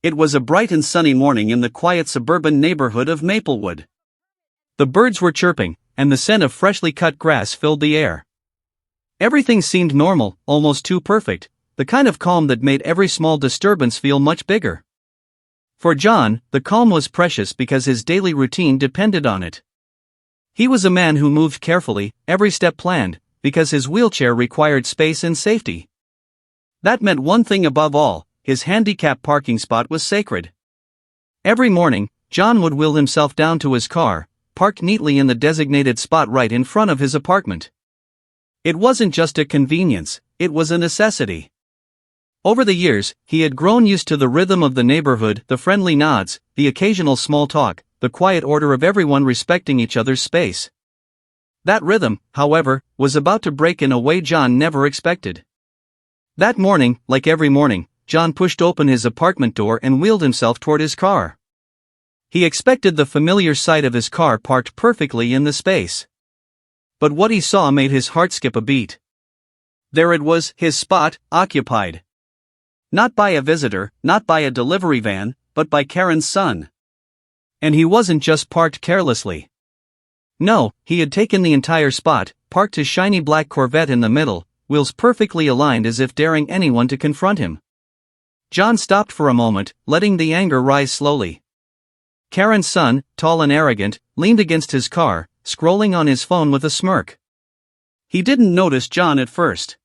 It was a bright and sunny morning in the quiet suburban neighborhood of Maplewood. The birds were chirping, and the scent of freshly cut grass filled the air. Everything seemed normal, almost too perfect, the kind of calm that made every small disturbance feel much bigger. For John, the calm was precious because his daily routine depended on it. He was a man who moved carefully, every step planned, because his wheelchair required space and safety. That meant one thing above all: his handicap parking spot was sacred. Every morning, John would wheel himself down to his car, parked neatly in the designated spot right in front of his apartment. It wasn't just a convenience, it was a necessity. Over the years, he had grown used to the rhythm of the neighborhood, the friendly nods, the occasional small talk, the quiet order of everyone respecting each other's space. That rhythm, however, was about to break in a way John never expected. That morning, like every morning, John pushed open his apartment door and wheeled himself toward his car. He expected the familiar sight of his car parked perfectly in the space. But what he saw made his heart skip a beat. There it was, his spot, occupied. Not by a visitor, not by a delivery van, but by Karen's son. And he wasn't just parked carelessly. No, he had taken the entire spot, parked his shiny black Corvette in the middle, wheels perfectly aligned as if daring anyone to confront him. John stopped for a moment, letting the anger rise slowly. Karen's son, tall and arrogant, leaned against his car, scrolling on his phone with a smirk. He didn't notice John at first.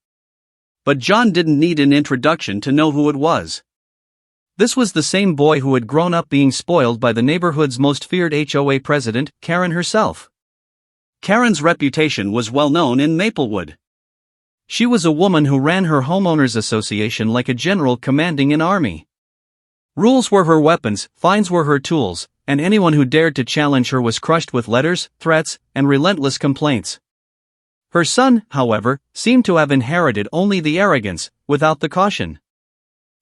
But John didn't need an introduction to know who it was. This was the same boy who had grown up being spoiled by the neighborhood's most feared HOA president, Karen herself. Karen's reputation was well known in Maplewood. She was a woman who ran her homeowners association like a general commanding an army. Rules were her weapons, fines were her tools, and anyone who dared to challenge her was crushed with letters, threats, and relentless complaints. Her son, however, seemed to have inherited only the arrogance, without the caution.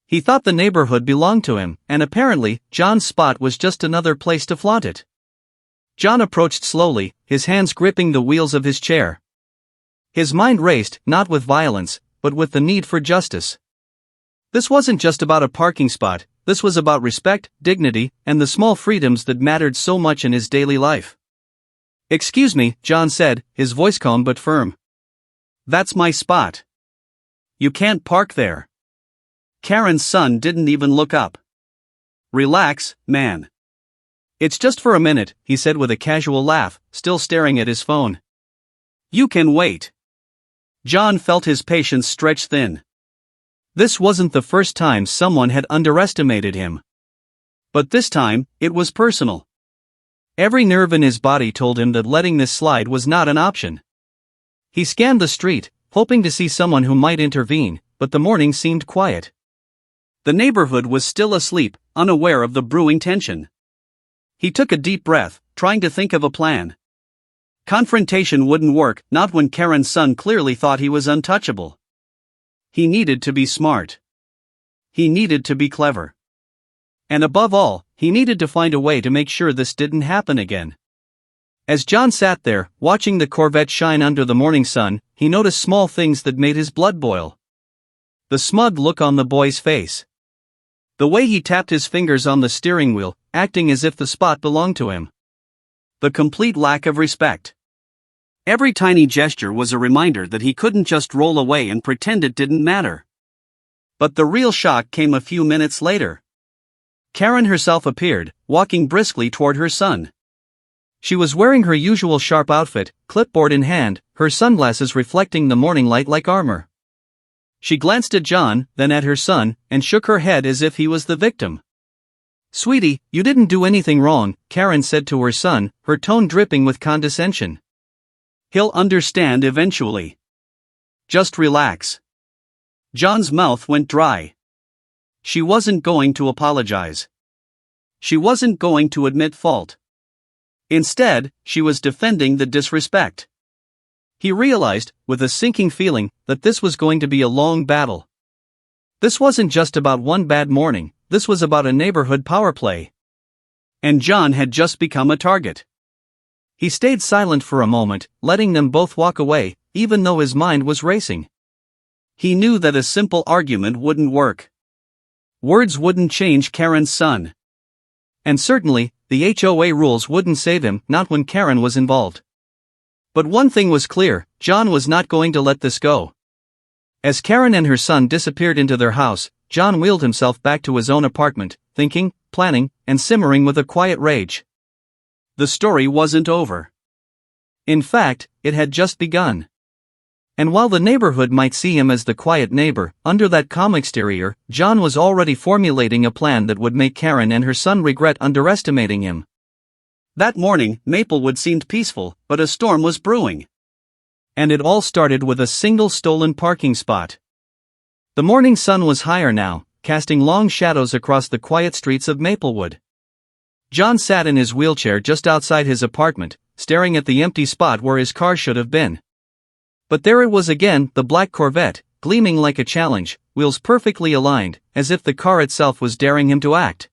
He thought the neighborhood belonged to him, and apparently, John's spot was just another place to flaunt it. John approached slowly, his hands gripping the wheels of his chair. His mind raced, not with violence, but with the need for justice. This wasn't just about a parking spot, this was about respect, dignity, and the small freedoms that mattered so much in his daily life. "Excuse me," John said, his voice calm but firm. "That's my spot. You can't park there." Karen's son didn't even look up. "Relax, man. It's just for a minute," he said with a casual laugh, still staring at his phone. "You can wait." John felt his patience stretch thin. This wasn't the first time someone had underestimated him. But this time, it was personal. Every nerve in his body told him that letting this slide was not an option. He scanned the street, hoping to see someone who might intervene, but the morning seemed quiet. The neighborhood was still asleep, unaware of the brewing tension. He took a deep breath, trying to think of a plan. Confrontation wouldn't work, not when Karen's son clearly thought he was untouchable. He needed to be smart. He needed to be clever. And above all, he needed to find a way to make sure this didn't happen again. As John sat there, watching the Corvette shine under the morning sun, he noticed small things that made his blood boil. The smug look on the boy's face. The way he tapped his fingers on the steering wheel, acting as if the spot belonged to him. The complete lack of respect. Every tiny gesture was a reminder that he couldn't just roll away and pretend it didn't matter. But the real shock came a few minutes later. Karen herself appeared, walking briskly toward her son. She was wearing her usual sharp outfit, clipboard in hand, her sunglasses reflecting the morning light like armor. She glanced at John, then at her son, and shook her head as if he was the victim. "Sweetie, you didn't do anything wrong," Karen said to her son, her tone dripping with condescension. "He'll understand eventually. Just relax." John's mouth went dry. She wasn't going to apologize. She wasn't going to admit fault. Instead, she was defending the disrespect. He realized, with a sinking feeling, that this was going to be a long battle. This wasn't just about one bad morning, this was about a neighborhood power play. And John had just become a target. He stayed silent for a moment, letting them both walk away, even though his mind was racing. He knew that a simple argument wouldn't work. Words wouldn't change Karen's son. And certainly, the HOA rules wouldn't save him, not when Karen was involved. But one thing was clear, John was not going to let this go. As Karen and her son disappeared into their house, John wheeled himself back to his own apartment, thinking, planning, and simmering with a quiet rage. The story wasn't over. In fact, it had just begun. And while the neighborhood might see him as the quiet neighbor, under that calm exterior, John was already formulating a plan that would make Karen and her son regret underestimating him. That morning, Maplewood seemed peaceful, but a storm was brewing. And it all started with a single stolen parking spot. The morning sun was higher now, casting long shadows across the quiet streets of Maplewood. John sat in his wheelchair just outside his apartment, staring at the empty spot where his car should have been. But there it was again, the black Corvette, gleaming like a challenge, wheels perfectly aligned, as if the car itself was daring him to act.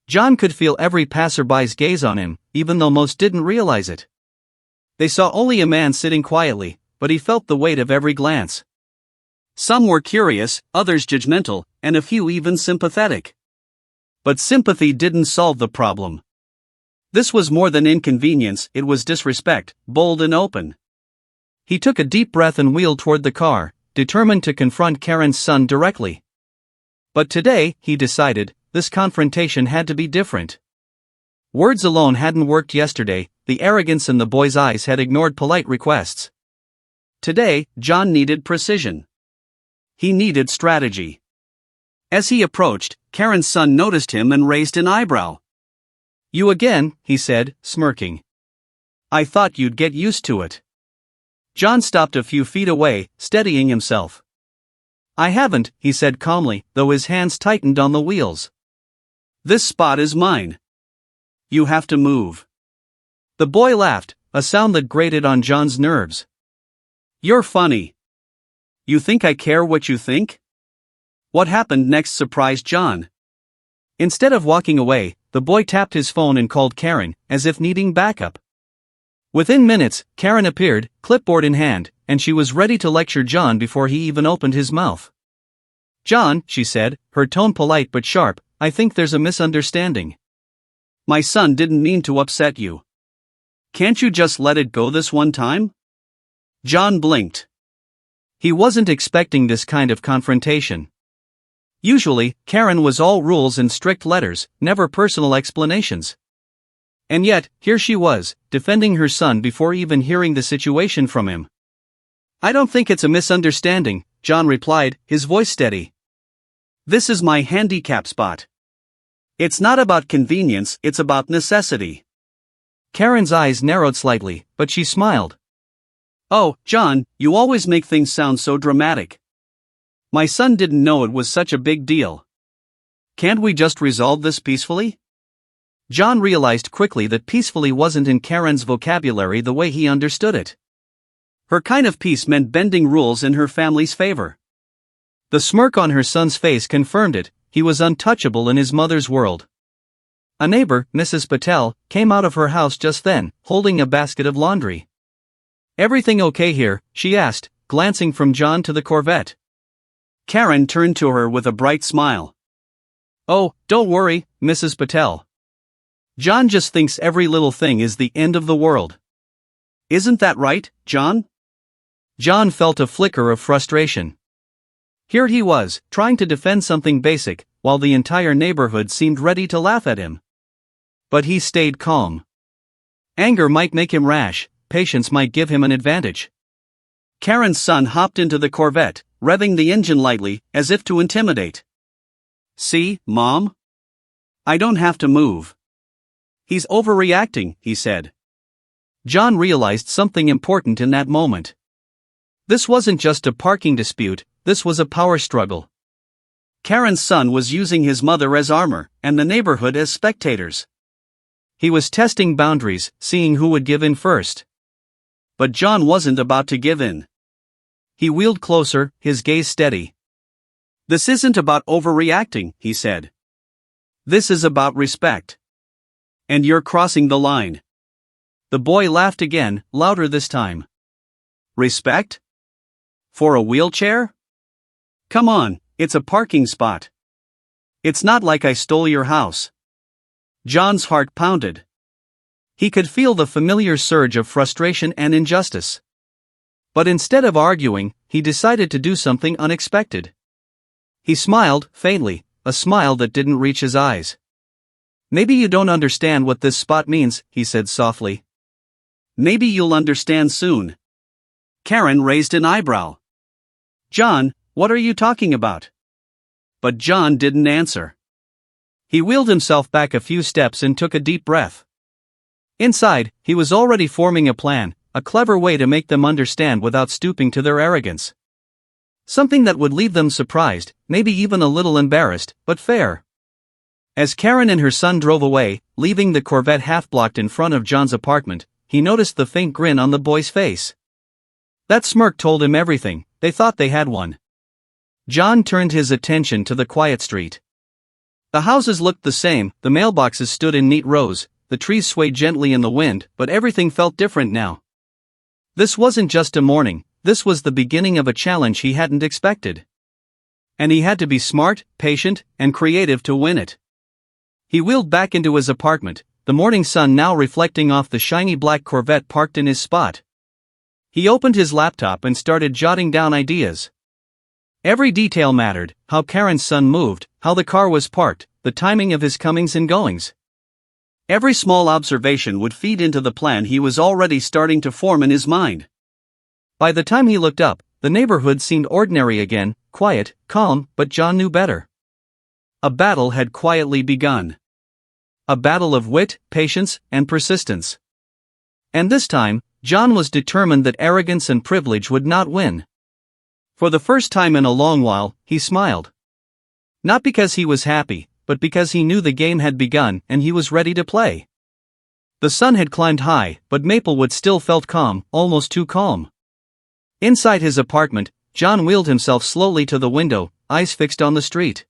John could feel every passerby's gaze on him, even though most didn't realize it. They saw only a man sitting quietly, but he felt the weight of every glance. Some were curious, others judgmental, and a few even sympathetic. But sympathy didn't solve the problem. This was more than inconvenience, it was disrespect, bold and open. He took a deep breath and wheeled toward the car, determined to confront Karen's son directly. But today, he decided, this confrontation had to be different. Words alone hadn't worked yesterday, the arrogance in the boy's eyes had ignored polite requests. Today, John needed precision. He needed strategy. As he approached, Karen's son noticed him and raised an eyebrow. "You again," he said, smirking. "I thought you'd get used to it." John stopped a few feet away, steadying himself. "I haven't," he said calmly, though his hands tightened on the wheels. "This spot is mine. You have to move." The boy laughed, a sound that grated on John's nerves. "You're funny. You think I care what you think?" What happened next surprised John. Instead of walking away, the boy tapped his phone and called Karen, as if needing backup. Within minutes, Karen appeared, clipboard in hand, and she was ready to lecture John before he even opened his mouth. "John," she said, her tone polite but sharp, "I think there's a misunderstanding. My son didn't mean to upset you. Can't you just let it go this one time?" John blinked. He wasn't expecting this kind of confrontation. Usually, Karen was all rules and strict letters, never personal explanations. And yet, here she was, defending her son before even hearing the situation from him. "I don't think it's a misunderstanding," John replied, his voice steady. "This is my handicap spot. It's not about convenience, it's about necessity." Karen's eyes narrowed slightly, but she smiled. "Oh, John, you always make things sound so dramatic. My son didn't know it was such a big deal. Can't we just resolve this peacefully?" John realized quickly that peacefully wasn't in Karen's vocabulary the way he understood it. Her kind of peace meant bending rules in her family's favor. The smirk on her son's face confirmed it, he was untouchable in his mother's world. A neighbor, Mrs. Patel, came out of her house just then, holding a basket of laundry. "Everything okay here?" she asked, glancing from John to the Corvette. Karen turned to her with a bright smile. "Oh, don't worry, Mrs. Patel. John just thinks every little thing is the end of the world. Isn't that right, John?" John felt a flicker of frustration. Here he was, trying to defend something basic, while the entire neighborhood seemed ready to laugh at him. But he stayed calm. Anger might make him rash, patience might give him an advantage. Karen's son hopped into the Corvette, revving the engine lightly, as if to intimidate. "See, Mom? I don't have to move." "He's overreacting," he said. John realized something important in that moment. This wasn't just a parking dispute, this was a power struggle. Karen's son was using his mother as armor, and the neighborhood as spectators. He was testing boundaries, seeing who would give in first. But John wasn't about to give in. He wheeled closer, his gaze steady. "This isn't about overreacting," he said. "This is about respect. And you're crossing the line." The boy laughed again, louder this time. "Respect? For a wheelchair? Come on, it's a parking spot. It's not like I stole your house. John's heart pounded. He could feel the familiar surge of frustration and injustice. But instead of arguing, he decided to do something unexpected. He smiled, faintly, a smile that didn't reach his eyes. Maybe you don't understand what this spot means, he said softly. Maybe you'll understand soon. Karen raised an eyebrow. John, what are you talking about? But John didn't answer. He wheeled himself back a few steps and took a deep breath. Inside, he was already forming a plan, a clever way to make them understand without stooping to their arrogance. Something that would leave them surprised, maybe even a little embarrassed, but fair. As Karen and her son drove away, leaving the Corvette half-blocked in front of John's apartment, he noticed the faint grin on the boy's face. That smirk told him everything. They thought they had one. John turned his attention to the quiet street. The houses looked the same, the mailboxes stood in neat rows, the trees swayed gently in the wind, but everything felt different now. This wasn't just a morning, this was the beginning of a challenge he hadn't expected. And he had to be smart, patient, and creative to win it. He wheeled back into his apartment, the morning sun now reflecting off the shiny black Corvette parked in his spot. He opened his laptop and started jotting down ideas. Every detail mattered, how Karen's son moved, how the car was parked, the timing of his comings and goings. Every small observation would feed into the plan he was already starting to form in his mind. By the time he looked up, the neighborhood seemed ordinary again, quiet, calm, but John knew better. A battle had quietly begun. A battle of wit, patience, and persistence. And this time, John was determined that arrogance and privilege would not win. For the first time in a long while, he smiled. Not because he was happy, but because he knew the game had begun and he was ready to play. The sun had climbed high, but Maplewood still felt calm, almost too calm. Inside his apartment, John wheeled himself slowly to the window, eyes fixed on the street.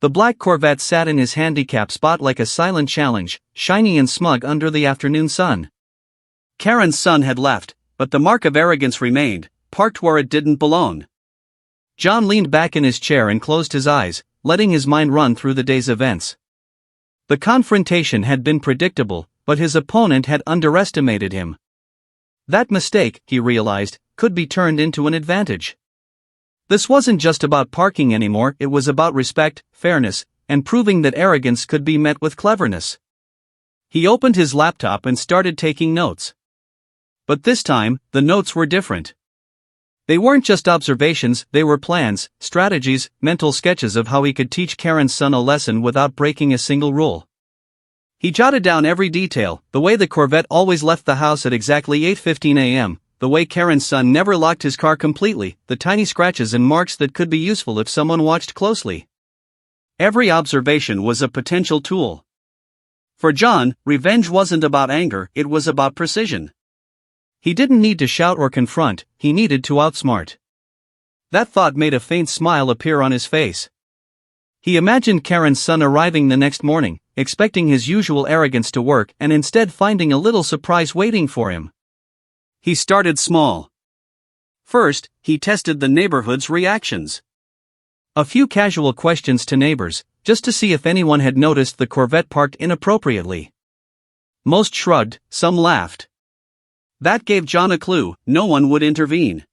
The black Corvette sat in his handicap spot like a silent challenge, shiny and smug under the afternoon sun. Karen's son had left, but the mark of arrogance remained, parked where it didn't belong. John leaned back in his chair and closed his eyes, letting his mind run through the day's events. The confrontation had been predictable, but his opponent had underestimated him. That mistake, he realized, could be turned into an advantage. This wasn't just about parking anymore, it was about respect, fairness, and proving that arrogance could be met with cleverness. He opened his laptop and started taking notes. But this time, the notes were different. They weren't just observations, they were plans, strategies, mental sketches of how he could teach Karen's son a lesson without breaking a single rule. He jotted down every detail, the way the Corvette always left the house at exactly 8:15 a.m., the way Karen's son never locked his car completely, the tiny scratches and marks that could be useful if someone watched closely. Every observation was a potential tool. For John, revenge wasn't about anger, it was about precision. He didn't need to shout or confront, he needed to outsmart. That thought made a faint smile appear on his face. He imagined Karen's son arriving the next morning, expecting his usual arrogance to work and instead finding a little surprise waiting for him. He started small. First, he tested the neighborhood's reactions. A few casual questions to neighbors, just to see if anyone had noticed the Corvette parked inappropriately. Most shrugged, some laughed. That gave John a clue, no one would intervene.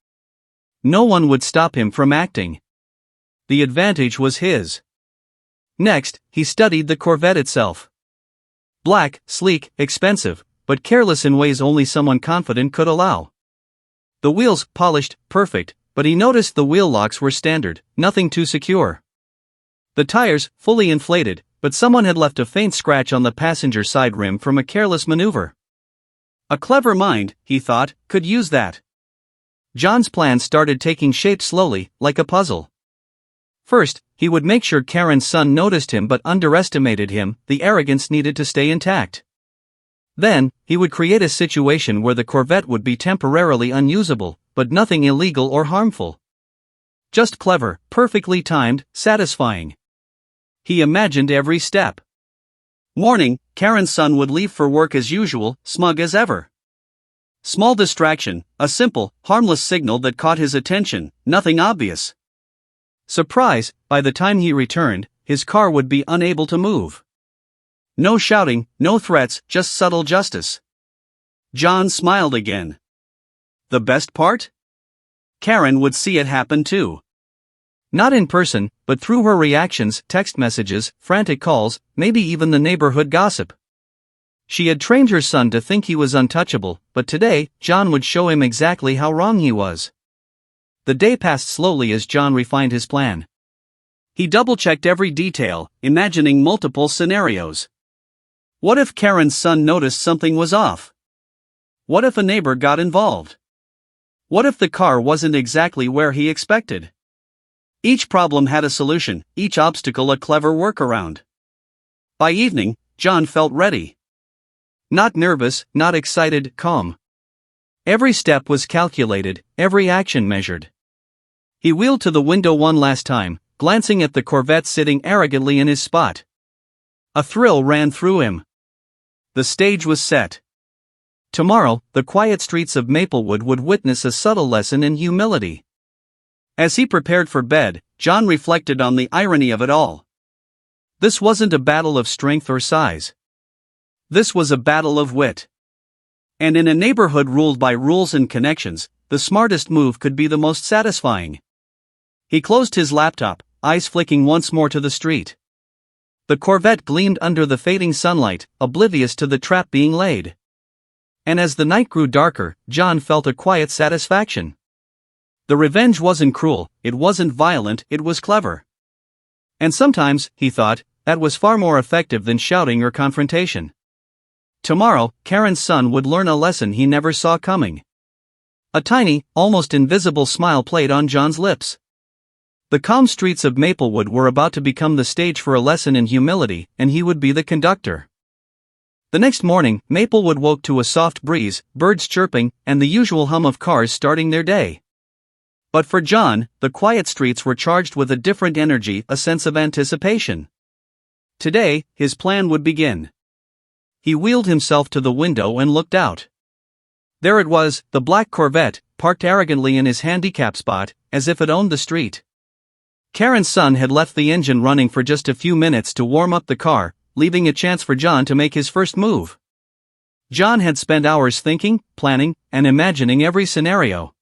No one would stop him from acting. The advantage was his. Next, he studied the Corvette itself. Black, sleek, expensive, but careless in ways only someone confident could allow. The wheels, polished, perfect, but he noticed the wheel locks were standard, nothing too secure. The tires, fully inflated, but someone had left a faint scratch on the passenger side rim from a careless maneuver. A clever mind, he thought, could use that. John's plan started taking shape slowly, like a puzzle. First, he would make sure Karen's son noticed him but underestimated him, the arrogance needed to stay intact. Then, he would create a situation where the Corvette would be temporarily unusable, but nothing illegal or harmful. Just clever, perfectly timed, satisfying. He imagined every step. Morning, Karen's son would leave for work as usual, smug as ever. Small distraction, a simple, harmless signal that caught his attention, nothing obvious. Surprise, by the time he returned, his car would be unable to move. No shouting, no threats, just subtle justice. John smiled again. The best part? Karen would see it happen too. Not in person, but through her reactions, text messages, frantic calls, maybe even the neighborhood gossip. She had trained her son to think he was untouchable, but today, John would show him exactly how wrong he was. The day passed slowly as John refined his plan. He double-checked every detail, imagining multiple scenarios. What if Karen's son noticed something was off? What if a neighbor got involved? What if the car wasn't exactly where he expected? Each problem had a solution, each obstacle a clever workaround. By evening, John felt ready. Not nervous, not excited, calm. Every step was calculated, every action measured. He wheeled to the window one last time, glancing at the Corvette sitting arrogantly in his spot. A thrill ran through him. The stage was set. Tomorrow, the quiet streets of Maplewood would witness a subtle lesson in humility. As he prepared for bed, John reflected on the irony of it all. This wasn't a battle of strength or size. This was a battle of wit. And in a neighborhood ruled by rules and connections, the smartest move could be the most satisfying. He closed his laptop, eyes flicking once more to the street. The Corvette gleamed under the fading sunlight, oblivious to the trap being laid. And as the night grew darker, John felt a quiet satisfaction. The revenge wasn't cruel, it wasn't violent, it was clever. And sometimes, he thought, that was far more effective than shouting or confrontation. Tomorrow, Karen's son would learn a lesson he never saw coming. A tiny, almost invisible smile played on John's lips. The calm streets of Maplewood were about to become the stage for a lesson in humility, and he would be the conductor. The next morning, Maplewood woke to a soft breeze, birds chirping, and the usual hum of cars starting their day. But for John, the quiet streets were charged with a different energy, a sense of anticipation. Today, his plan would begin. He wheeled himself to the window and looked out. There it was, the black Corvette, parked arrogantly in his handicap spot, as if it owned the street. Karen's son had left the engine running for just a few minutes to warm up the car, leaving a chance for John to make his first move. John had spent hours thinking, planning, and imagining every scenario.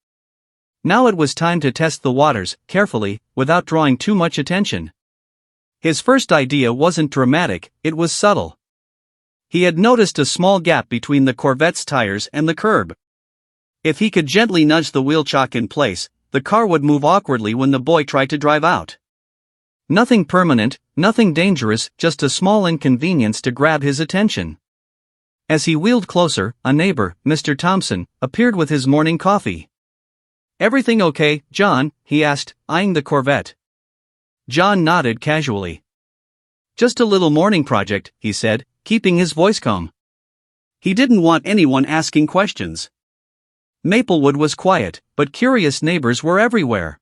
Now it was time to test the waters, carefully, without drawing too much attention. His first idea wasn't dramatic, it was subtle. He had noticed a small gap between the Corvette's tires and the curb. If he could gently nudge the wheel chock in place, the car would move awkwardly when the boy tried to drive out. Nothing permanent, nothing dangerous, just a small inconvenience to grab his attention. As he wheeled closer, a neighbor, Mr. Thompson, appeared with his morning coffee. "Everything okay, John?" he asked, eyeing the Corvette. John nodded casually. "Just a little morning project," he said, keeping his voice calm. He didn't want anyone asking questions. Maplewood was quiet, but curious neighbors were everywhere.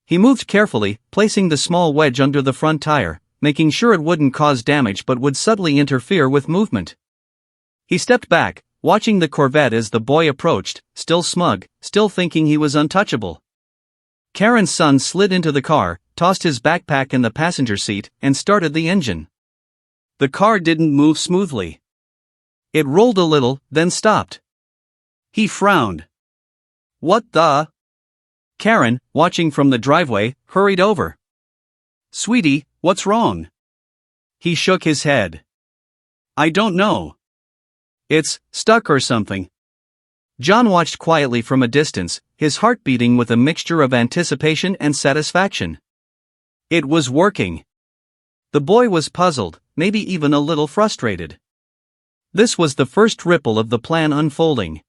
He moved carefully, placing the small wedge under the front tire, making sure it wouldn't cause damage but would subtly interfere with movement. He stepped back, watching the Corvette as the boy approached, still smug, still thinking he was untouchable. Karen's son slid into the car, tossed his backpack in the passenger seat, and started the engine. The car didn't move smoothly. It rolled a little, then stopped. He frowned. "What the?" Karen, watching from the driveway, hurried over. "Sweetie, what's wrong?" He shook his head. "I don't know. It's stuck or something." John watched quietly from a distance, his heart beating with a mixture of anticipation and satisfaction. It was working. The boy was puzzled, maybe even a little frustrated. This was the first ripple of the plan unfolding.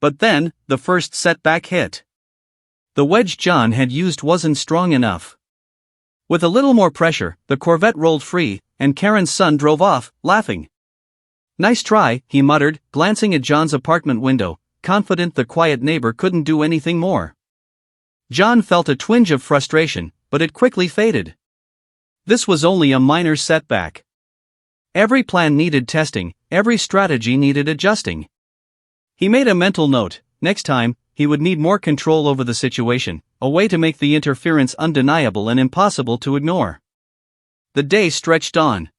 But then, the first setback hit. The wedge John had used wasn't strong enough. With a little more pressure, the Corvette rolled free, and Karen's son drove off, laughing. "Nice try," he muttered, glancing at John's apartment window, confident the quiet neighbor couldn't do anything more. John felt a twinge of frustration, but it quickly faded. This was only a minor setback. Every plan needed testing, every strategy needed adjusting. He made a mental note: next time, he would need more control over the situation, a way to make the interference undeniable and impossible to ignore. the day stretched on.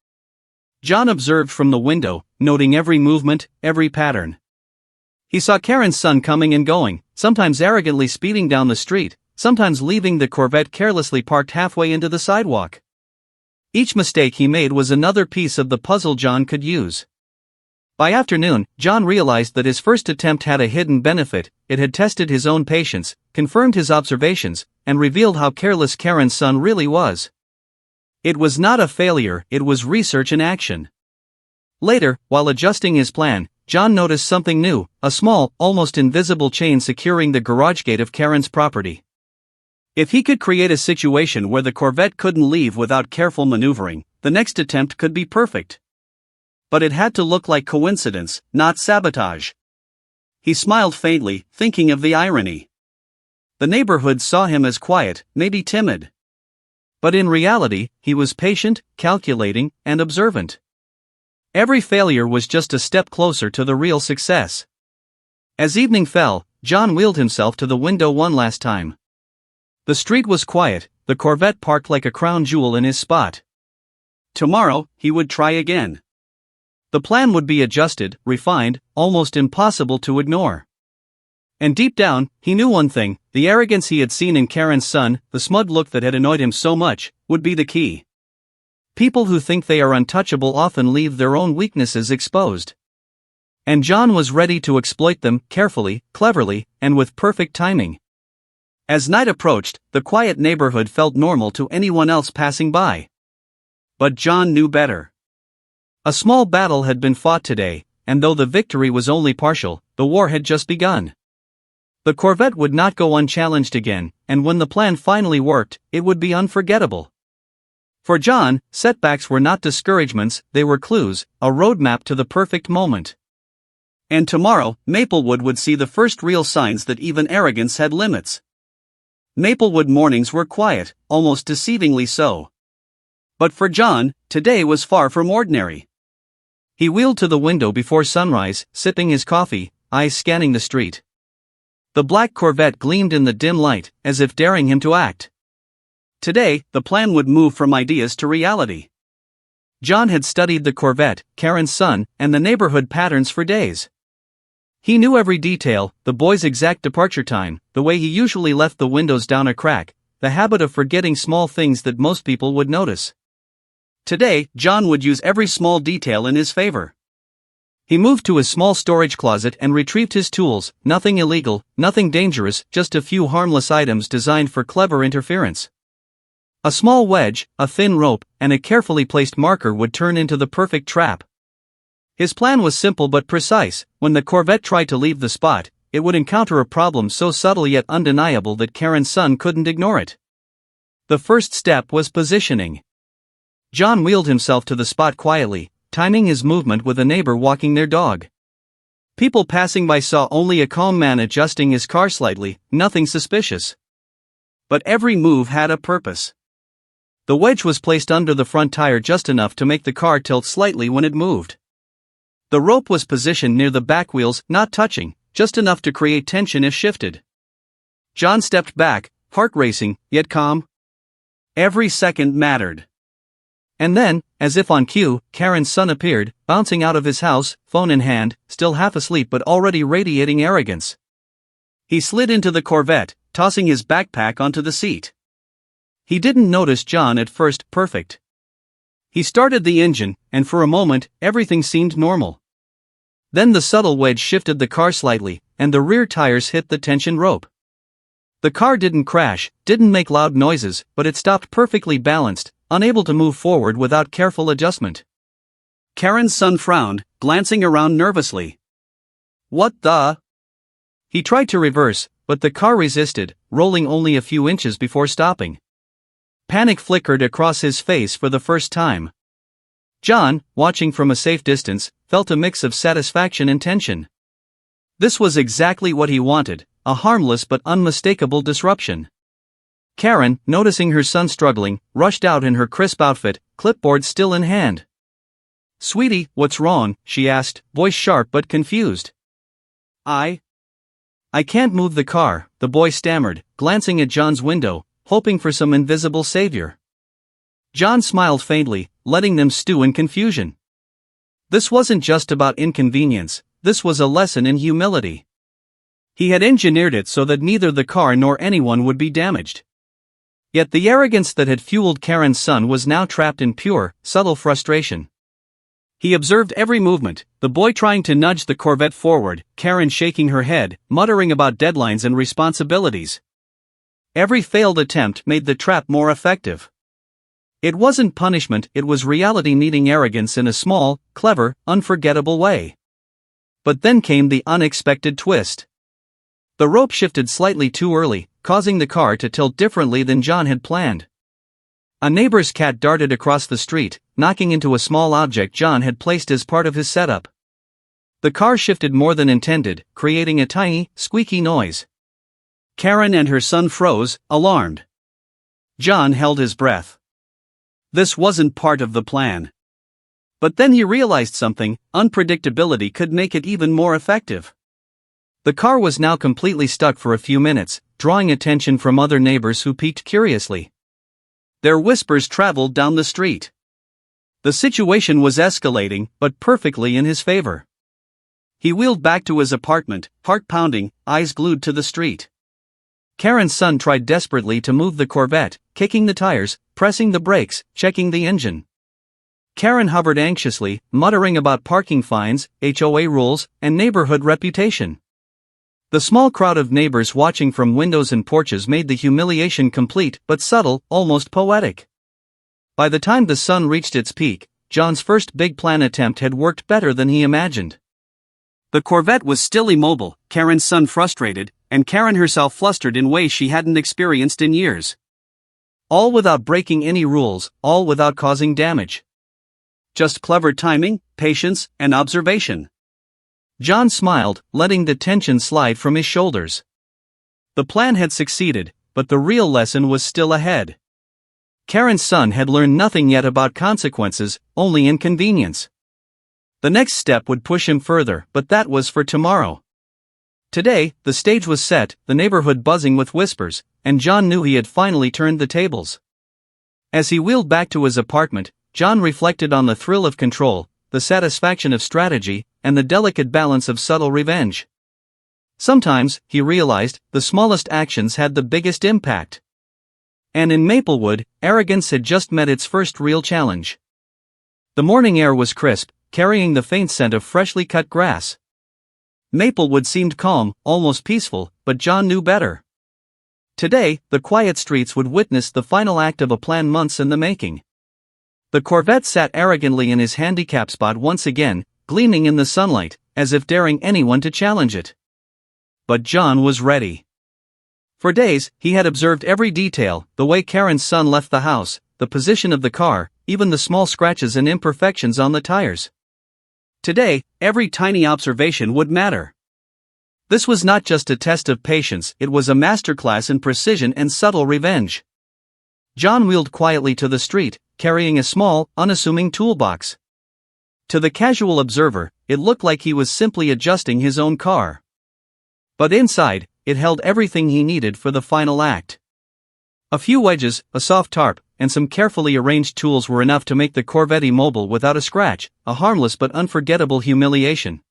John observed from the window, noting every movement, every pattern. He saw Karen's son coming and going, sometimes arrogantly speeding down the street, sometimes leaving the Corvette carelessly parked halfway into the sidewalk. Each mistake he made was another piece of the puzzle John could use. By afternoon, John realized that his first attempt had a hidden benefit. It had tested his own patience, confirmed his observations, and revealed how careless Karen's son really was. It was not a failure, it was research in action. Later, while adjusting his plan, John noticed something new, a small, almost invisible chain securing the garage gate of Karen's property. If he could create a situation where the Corvette couldn't leave without careful maneuvering, the next attempt could be perfect. But it had to look like coincidence, not sabotage. He smiled faintly, thinking of the irony. The neighborhood saw him as quiet, maybe timid. But in reality, he was patient, calculating, and observant. Every failure was just a step closer to the real success. As evening fell, John wheeled himself to the window one last time. The street was quiet, the Corvette parked like a crown jewel in his spot. Tomorrow, he would try again. The plan would be adjusted, refined, almost impossible to ignore. And deep down, he knew one thing: the arrogance he had seen in Karen's son, the smug look that had annoyed him so much, would be the key. People who think they are untouchable often leave their own weaknesses exposed. And John was ready to exploit them, carefully, cleverly, and with perfect timing. As night approached, the quiet neighborhood felt normal to anyone else passing by. But John knew better. A small battle had been fought today, and though the victory was only partial, the war had just begun. The Corvette would not go unchallenged again, and when the plan finally worked, it would be unforgettable. For John, setbacks were not discouragements, they were clues, a roadmap to the perfect moment. And tomorrow, Maplewood would see the first real signs that even arrogance had limits. Maplewood mornings were quiet, almost deceivingly so. But for John, today was far from ordinary. He wheeled to the window before sunrise, sipping his coffee, eyes scanning the street. The black Corvette gleamed in the dim light, as if daring him to act. Today, the plan would move from ideas to reality. John had studied the Corvette, Karen's son, and the neighborhood patterns for days. He knew every detail: the boy's exact departure time, the way he usually left the windows down a crack, the habit of forgetting small things that most people would notice. Today, John would use every small detail in his favor. He moved to his small storage closet and retrieved his tools, nothing illegal, nothing dangerous, just a few harmless items designed for clever interference. A small wedge, a thin rope, and a carefully placed marker would turn into the perfect trap. His plan was simple but precise: when the Corvette tried to leave the spot, it would encounter a problem so subtle yet undeniable that Karen's son couldn't ignore it. The first step was positioning. John wheeled himself to the spot quietly, timing his movement with a neighbor walking their dog. People passing by saw only a calm man adjusting his car slightly, nothing suspicious. But every move had a purpose. The wedge was placed under the front tire just enough to make the car tilt slightly when it moved. The rope was positioned near the back wheels, not touching, just enough to create tension if shifted. John stepped back, heart racing, yet calm. Every second mattered. And then, as if on cue, Karen's son appeared, bouncing out of his house, phone in hand, still half asleep but already radiating arrogance. He slid into the Corvette, tossing his backpack onto the seat. He didn't notice John at first. Perfect. He started the engine, and for a moment, everything seemed normal. Then the subtle wedge shifted the car slightly, and the rear tires hit the tension rope. The car didn't crash, didn't make loud noises, but it stopped perfectly balanced, unable to move forward without careful adjustment. Karen's son frowned, glancing around nervously. What the? He tried to reverse, but the car resisted, rolling only a few inches before stopping. Panic flickered across his face for the first time. John, watching from a safe distance, felt a mix of satisfaction and tension. This was exactly what he wanted, a harmless but unmistakable disruption. Karen, noticing her son struggling, rushed out in her crisp outfit, clipboard still in hand. "Sweetie, what's wrong?" she asked, voice sharp but confused. I can't move the car," the boy stammered, glancing at John's window, hoping for some invisible savior. John smiled faintly, letting them stew in confusion. This wasn't just about inconvenience, this was a lesson in humility. He had engineered it so that neither the car nor anyone would be damaged. Yet the arrogance that had fueled Karen's son was now trapped in pure, subtle frustration. He observed every movement, the boy trying to nudge the Corvette forward, Karen shaking her head, muttering about deadlines and responsibilities. Every failed attempt made the trap more effective. It wasn't punishment, it was reality meeting arrogance in a small, clever, unforgettable way. But then came the unexpected twist. The rope shifted slightly too early, causing the car to tilt differently than John had planned. A neighbor's cat darted across the street, knocking into a small object John had placed as part of his setup. The car shifted more than intended, creating a tiny, squeaky noise. Karen and her son froze, alarmed. John held his breath. This wasn't part of the plan. But then he realized something: unpredictability could make it even more effective. The car was now completely stuck for a few minutes, drawing attention from other neighbors who peeked curiously. Their whispers traveled down the street. The situation was escalating, but perfectly in his favor. He wheeled back to his apartment, heart pounding, eyes glued to the street. Karen's son tried desperately to move the Corvette, kicking the tires, pressing the brakes, checking the engine. Karen hovered anxiously, muttering about parking fines, HOA rules, and neighborhood reputation. The small crowd of neighbors watching from windows and porches made the humiliation complete but subtle, almost poetic. By the time the sun reached its peak, John's first big plan attempt had worked better than he imagined. The Corvette was still immobile, Karen's son frustrated, and Karen herself flustered in ways she hadn't experienced in years. All without breaking any rules, all without causing damage. Just clever timing, patience, and observation. John smiled, letting the tension slide from his shoulders. The plan had succeeded, but the real lesson was still ahead. Karen's son had learned nothing yet about consequences, only inconvenience. The next step would push him further, but that was for tomorrow. Today, the stage was set, the neighborhood buzzing with whispers, and John knew he had finally turned the tables. As he wheeled back to his apartment, John reflected on the thrill of control, the satisfaction of strategy, and the delicate balance of subtle revenge. Sometimes, he realized, the smallest actions had the biggest impact. And in Maplewood, arrogance had just met its first real challenge. The morning air was crisp, carrying the faint scent of freshly cut grass. Maplewood seemed calm, almost peaceful, but John knew better. Today, the quiet streets would witness the final act of a plan months in the making. The Corvette sat arrogantly in his handicap spot once again, gleaming in the sunlight, as if daring anyone to challenge it. But John was ready. For days, he had observed every detail: the way Karen's son left the house, the position of the car, even the small scratches and imperfections on the tires. Today, every tiny observation would matter. This was not just a test of patience, it was a masterclass in precision and subtle revenge. John wheeled quietly to the street, carrying a small, unassuming toolbox. To the casual observer, it looked like he was simply adjusting his own car. But inside, it held everything he needed for the final act. A few wedges, a soft tarp, and some carefully arranged tools were enough to make the Corvette immobile without a scratch, a harmless but unforgettable humiliation.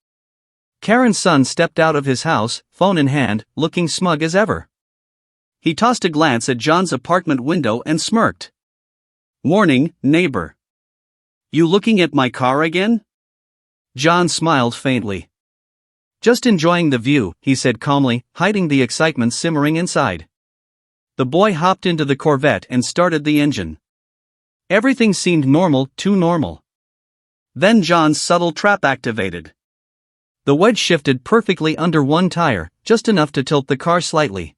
Karen's son stepped out of his house, phone in hand, looking smug as ever. He tossed a glance at John's apartment window and smirked. "Morning, neighbor. You looking at my car again?" John smiled faintly. "Just enjoying the view," he said calmly, hiding the excitement simmering inside. The boy hopped into the Corvette and started the engine. Everything seemed normal, too normal. Then John's subtle trap activated. The wedge shifted perfectly under one tire, just enough to tilt the car slightly.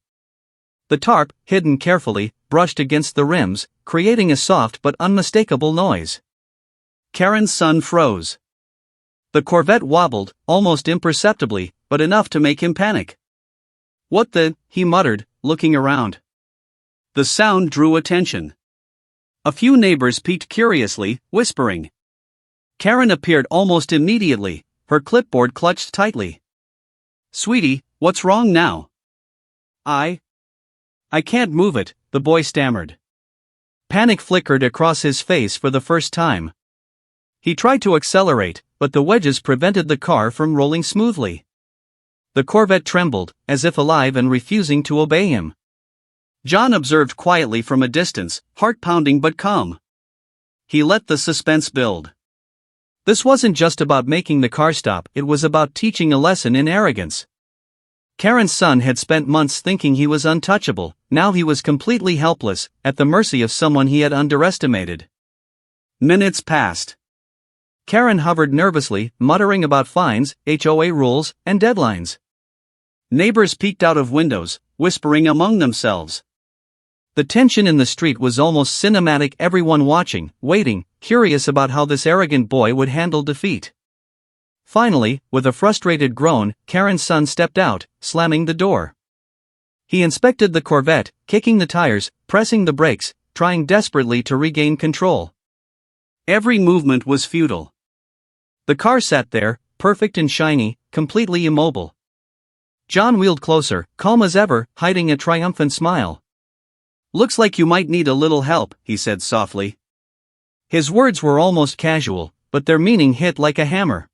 The tarp, hidden carefully, brushed against the rims, creating a soft but unmistakable noise. Karen's son froze. The Corvette wobbled, almost imperceptibly, but enough to make him panic. "What the?" he muttered, looking around. The sound drew attention. A few neighbors peeked curiously, whispering. Karen appeared almost immediately, her clipboard clutched tightly. "Sweetie, what's wrong now?" I can't move it," the boy stammered. Panic flickered across his face for the first time. He tried to accelerate, but the wedges prevented the car from rolling smoothly. The Corvette trembled, as if alive and refusing to obey him. John observed quietly from a distance, heart pounding but calm. He let the suspense build. This wasn't just about making the car stop, it was about teaching a lesson in arrogance. Karen's son had spent months thinking he was untouchable. Now he was completely helpless, at the mercy of someone he had underestimated. Minutes passed. Karen hovered nervously, muttering about fines, HOA rules, and deadlines. Neighbors peeked out of windows, whispering among themselves. The tension in the street was almost cinematic, everyone watching, waiting, curious about how this arrogant boy would handle defeat. Finally, with a frustrated groan, Karen's son stepped out, slamming the door. He inspected the Corvette, kicking the tires, pressing the brakes, trying desperately to regain control. Every movement was futile. The car sat there, perfect and shiny, completely immobile. John wheeled closer, calm as ever, hiding a triumphant smile. "Looks like you might need a little help," he said softly. His words were almost casual, but their meaning hit like a hammer.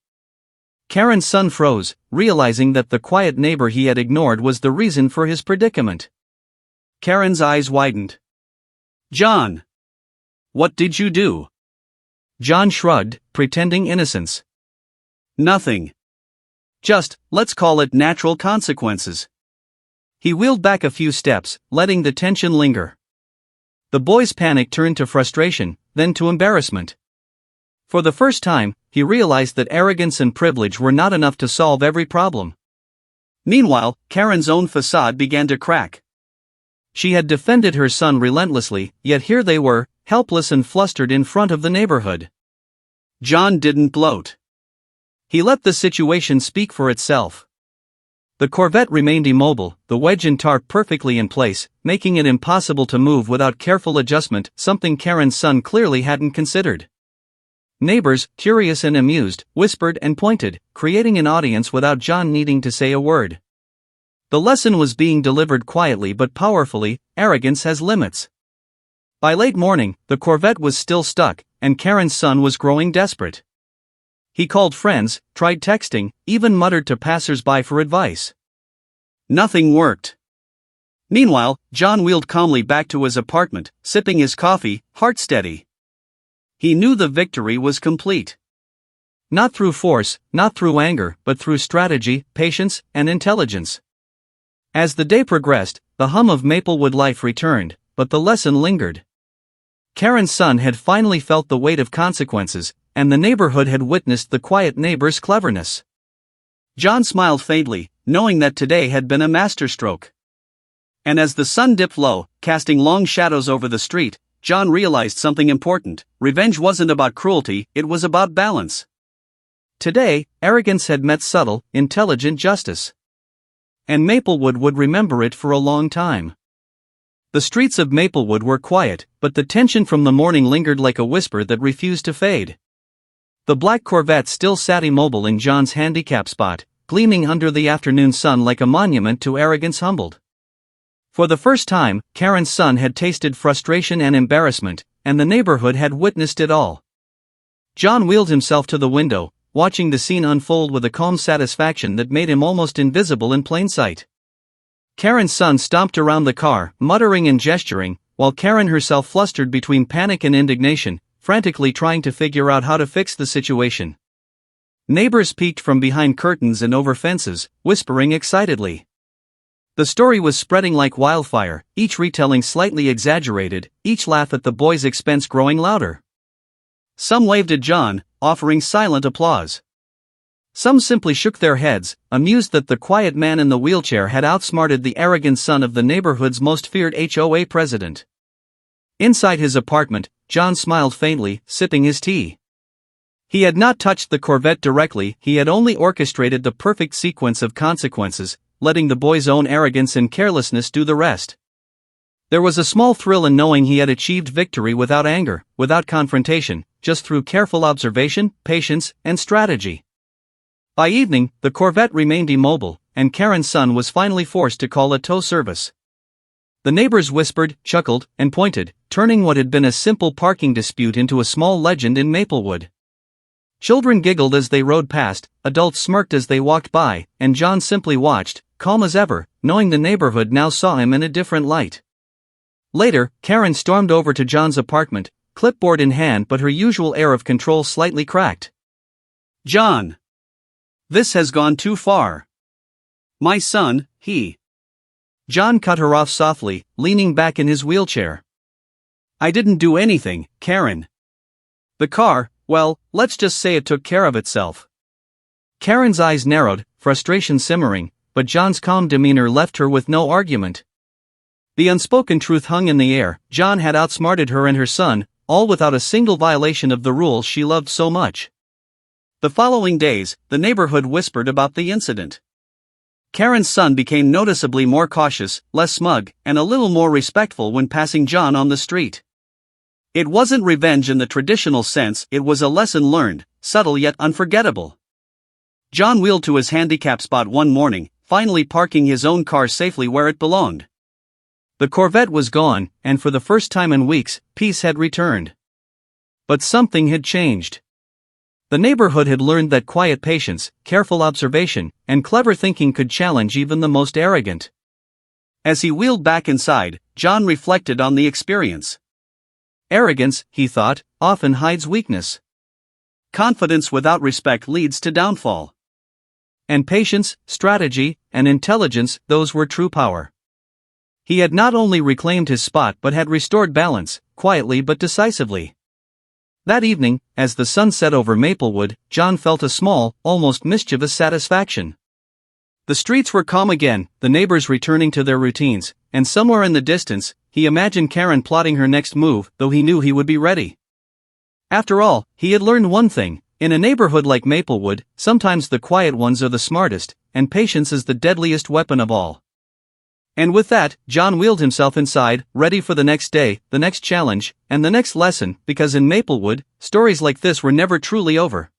Karen's son froze, realizing that the quiet neighbor he had ignored was the reason for his predicament. Karen's eyes widened. "John! What did you do?" John shrugged, pretending innocence. "Nothing. Just, let's call it natural consequences." He wheeled back a few steps, letting the tension linger. The boy's panic turned to frustration, then to embarrassment. For the first time, he realized that arrogance and privilege were not enough to solve every problem. Meanwhile, Karen's own facade began to crack. She had defended her son relentlessly, yet here they were, helpless and flustered in front of the neighborhood. John didn't gloat. He let the situation speak for itself. The Corvette remained immobile, the wedge and tarp perfectly in place, making it impossible to move without careful adjustment, something Karen's son clearly hadn't considered. Neighbors, curious and amused, whispered and pointed, creating an audience without John needing to say a word. The lesson was being delivered quietly but powerfully: arrogance has limits. By late morning, the Corvette was still stuck, and Karen's son was growing desperate. He called friends, tried texting, even muttered to passers-by for advice. Nothing worked. Meanwhile, John wheeled calmly back to his apartment, sipping his coffee, heart steady. He knew the victory was complete. Not through force, not through anger, but through strategy, patience, and intelligence. As the day progressed, the hum of Maplewood life returned, but the lesson lingered. Karen's son had finally felt the weight of consequences, and the neighborhood had witnessed the quiet neighbor's cleverness. John smiled faintly, knowing that today had been a masterstroke. And as the sun dipped low, casting long shadows over the street, John realized something important: revenge wasn't about cruelty, it was about balance. Today, arrogance had met subtle, intelligent justice. And Maplewood would remember it for a long time. The streets of Maplewood were quiet, but the tension from the morning lingered like a whisper that refused to fade. The black Corvette still sat immobile in John's handicap spot, gleaming under the afternoon sun like a monument to arrogance humbled. For the first time, Karen's son had tasted frustration and embarrassment, and the neighborhood had witnessed it all. John wheeled himself to the window, watching the scene unfold with a calm satisfaction that made him almost invisible in plain sight. Karen's son stomped around the car, muttering and gesturing, while Karen herself flustered between panic and indignation, frantically trying to figure out how to fix the situation. Neighbors peeked from behind curtains and over fences, whispering excitedly. The story was spreading like wildfire, each retelling slightly exaggerated, each laugh at the boy's expense growing louder. Some waved at John, offering silent applause. Some simply shook their heads, amused that the quiet man in the wheelchair had outsmarted the arrogant son of the neighborhood's most feared HOA president. Inside his apartment, John smiled faintly, sipping his tea. He had not touched the Corvette directly, he had only orchestrated the perfect sequence of consequences, letting the boy's own arrogance and carelessness do the rest. There was a small thrill in knowing he had achieved victory without anger, without confrontation, just through careful observation, patience, and strategy. By evening, the Corvette remained immobile, and Karen's son was finally forced to call a tow service. The neighbors whispered, chuckled, and pointed, turning what had been a simple parking dispute into a small legend in Maplewood. Children giggled as they rode past, adults smirked as they walked by, and John simply watched, calm as ever, knowing the neighborhood now saw him in a different light. Later, Karen stormed over to John's apartment, clipboard in hand, but her usual air of control slightly cracked. "John. This has gone too far. My son, he..." John cut her off softly, leaning back in his wheelchair. "I didn't do anything, Karen. The car, well, let's just say it took care of itself." Karen's eyes narrowed, frustration simmering, but John's calm demeanor left her with no argument. The unspoken truth hung in the air: John had outsmarted her and her son, all without a single violation of the rules she loved so much. The following days, the neighborhood whispered about the incident. Karen's son became noticeably more cautious, less smug, and a little more respectful when passing John on the street. It wasn't revenge in the traditional sense, it was a lesson learned, subtle yet unforgettable. John wheeled to his handicap spot one morning, finally parking his own car safely where it belonged. The Corvette was gone, and for the first time in weeks, peace had returned. But something had changed. The neighborhood had learned that quiet patience, careful observation, and clever thinking could challenge even the most arrogant. As he wheeled back inside, John reflected on the experience. Arrogance, he thought, often hides weakness. Confidence without respect leads to downfall. And patience, strategy, and intelligence, those were true power. He had not only reclaimed his spot but had restored balance, quietly but decisively. That evening, as the sun set over Maplewood, John felt a small, almost mischievous satisfaction. The streets were calm again, the neighbors returning to their routines, and somewhere in the distance, he imagined Karen plotting her next move, though he knew he would be ready. After all, he had learned one thing: in a neighborhood like Maplewood, sometimes the quiet ones are the smartest, and patience is the deadliest weapon of all. And with that, John wheeled himself inside, ready for the next day, the next challenge, and the next lesson, because in Maplewood, stories like this were never truly over.